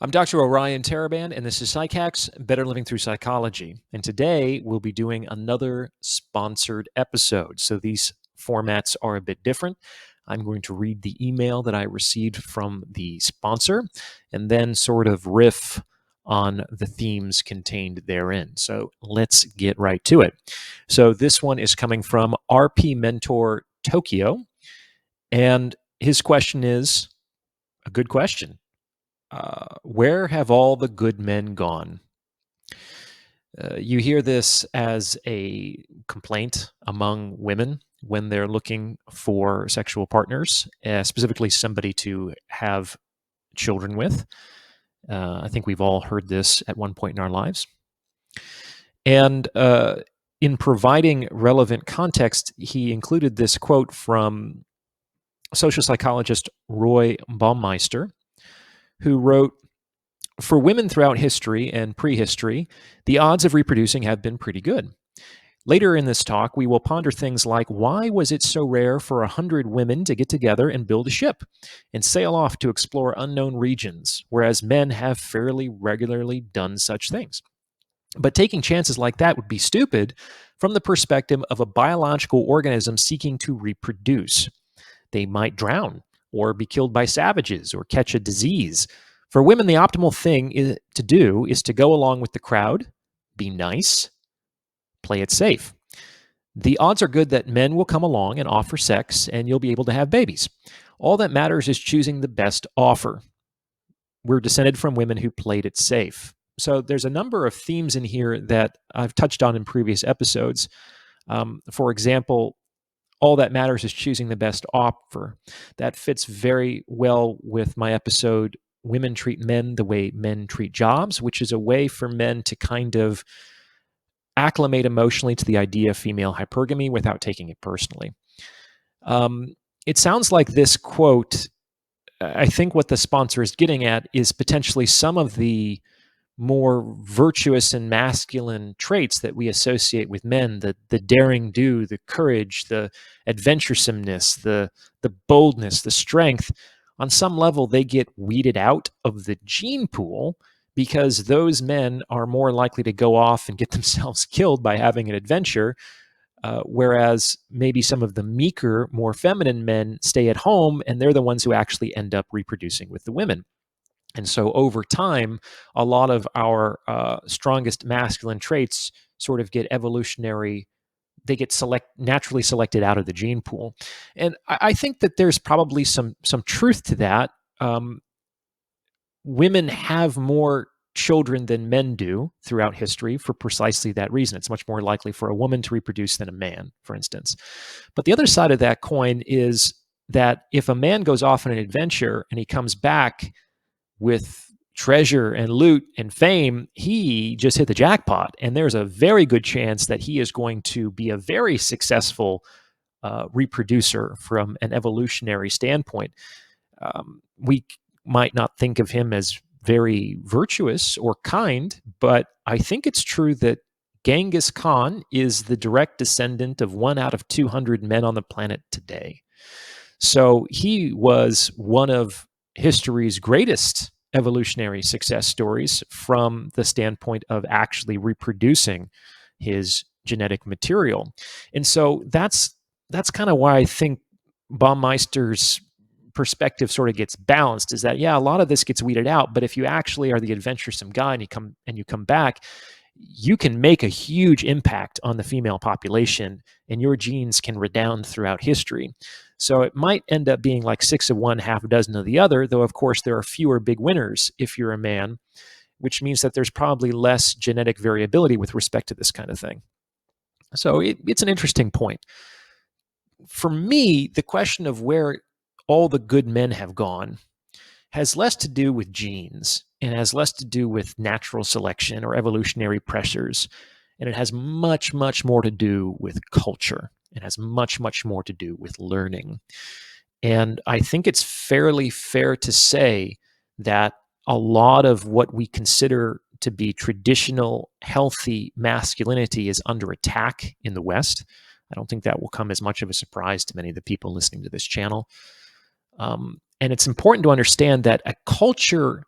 I'm Dr. Orion Taraban, and this is PsycHacks, Better Living Through Psychology. And today we'll be doing another sponsored episode. So these formats are a bit different. I'm going to read the email that I received from the sponsor and then sort of riff on the themes contained therein. So let's get right to it. So this one is coming from RP Mentor Tokyo. And his question is a good question. Where have all the good men gone? You hear this as a complaint among women when they're looking for sexual partners, specifically somebody to have children with. I think we've all heard this at one point in our lives. And in providing relevant context, he included this quote from social psychologist Roy Baumeister, who wrote, "For women throughout history and prehistory, the odds of reproducing have been pretty good. Later in this talk, we will ponder things like why was it so rare for 100 women to get together and build a ship and sail off to explore unknown regions, whereas men have fairly regularly done such things. But taking chances like that would be stupid from the perspective of a biological organism seeking to reproduce. They might drown or be killed by savages or catch a disease. For women, the optimal thing to do is to go along with the crowd, be nice, play it safe. The odds are good that men will come along and offer sex and you'll be able to have babies. All that matters is choosing the best offer. We're descended from women who played it safe." So there's a number of themes in here that I've touched on in previous episodes. For example, all that matters is choosing the best offer. That fits very well with my episode, Women Treat Men the Way Men Treat Jobs, which is a way for men to kind of acclimate emotionally to the idea of female hypergamy without taking it personally. It sounds like this quote, I think what the sponsor is getting at is potentially some of the more virtuous and masculine traits that we associate with men, the daring do, the courage, the adventuresomeness, the boldness, the strength. On some level, they get weeded out of the gene pool because those men are more likely to go off and get themselves killed by having an adventure, whereas maybe some of the meeker, more feminine men stay at home and they're the ones who actually end up reproducing with the women. And so over time, a lot of our strongest masculine traits sort of get they get naturally selected out of the gene pool. And I think that there's probably some truth to that. Women have more children than men do throughout history for precisely that reason. It's much more likely for a woman to reproduce than a man, for instance. But the other side of that coin is that if a man goes off on an adventure and he comes back with treasure and loot and fame, he just hit the jackpot. And there's a very good chance that he is going to be a very successful reproducer from an evolutionary standpoint. We might not think of him as very virtuous or kind, but I think it's true that Genghis Khan is the direct descendant of 1 out of 200 men on the planet today. So he was one of history's greatest evolutionary success stories from the standpoint of actually reproducing his genetic material. And so that's kind of why I think Baumeister's perspective sort of gets balanced, is that, yeah, a lot of this gets weeded out, but if you actually are the adventuresome guy and you come back, you can make a huge impact on the female population and your genes can redound throughout history. So it might end up being like 6 of one, half a dozen of the other, though of course there are fewer big winners if you're a man, which means that there's probably less genetic variability with respect to this kind of thing. So it's an interesting point. For me, the question of where all the good men have gone has less to do with genes and has less to do with natural selection or evolutionary pressures. And it has much, much more to do with culture. It has much, much more to do with learning. And I think it's fairly fair to say that a lot of what we consider to be traditional, healthy masculinity is under attack in the West. I don't think that will come as much of a surprise to many of the people listening to this channel. And it's important to understand that a culture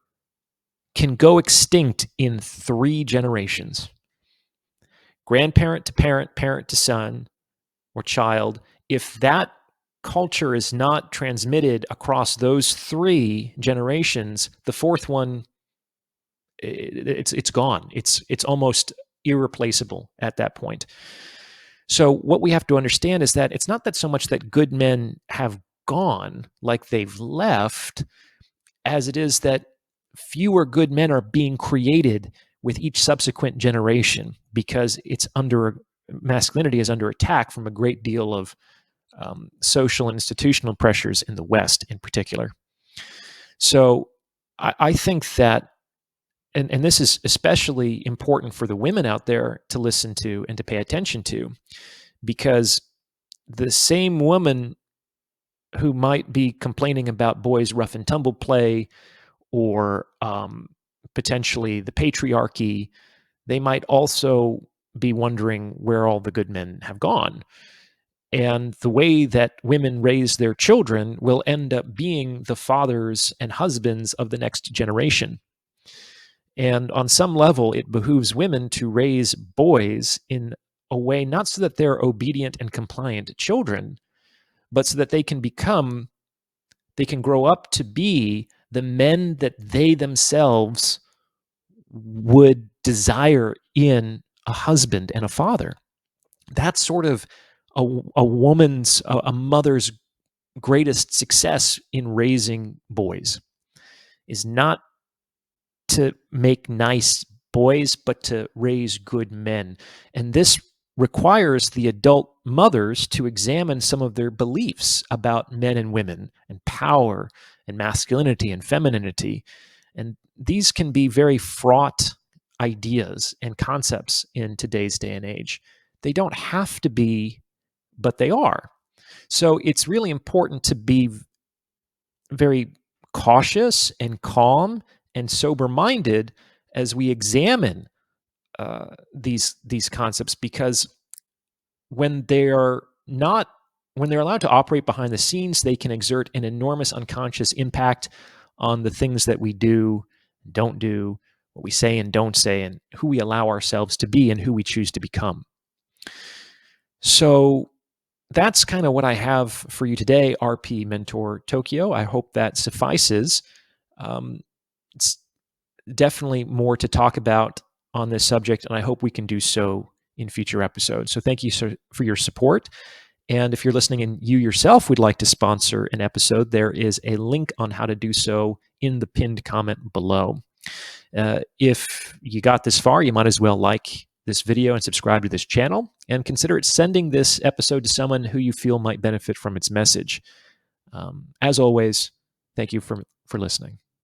can go extinct in 3 generations. Grandparent to parent, parent to son or child. If that culture is not transmitted across those 3 generations, the 4th one, it's gone. It's almost irreplaceable at that point. So what we have to understand is that it's not that so much that good men have gone, like they've left, as it is that fewer good men are being created with each subsequent generation, because masculinity is under attack from a great deal of social and institutional pressures in the West in particular. So I think that, and this is especially important for the women out there to listen to and to pay attention to, because the same woman who might be complaining about boys' rough and tumble play, or potentially the patriarchy, they might also be wondering where all the good men have gone. And the way that women raise their children will end up being the fathers and husbands of the next generation. And on some level, it behooves women to raise boys in a way not so that they're obedient and compliant children, but so that they can grow up to be the men that they themselves would desire in a husband and a father. That's sort of a mother's greatest success in raising boys, is not to make nice boys, but to raise good men. And this requires the adult mothers to examine some of their beliefs about men and women and power and masculinity and femininity. And these can be very fraught ideas and concepts in today's day and age. They don't have to be, but they are. So it's really important to be very cautious and calm and sober-minded as we examine these concepts, because when they're allowed to operate behind the scenes, they can exert an enormous unconscious impact on the things that we do, don't do, what we say and don't say, and who we allow ourselves to be and who we choose to become. So that's kind of what I have for you today, RP Mentor Tokyo. I hope that suffices. It's definitely more to talk about on this subject, and I hope we can do so in future episodes. So thank you for your support. And if you're listening and you yourself would like to sponsor an episode, there is a link on how to do so in the pinned comment below. If you got this far, you might as well like this video and subscribe to this channel, and consider sending this episode to someone who you feel might benefit from its message. As always, thank you for listening.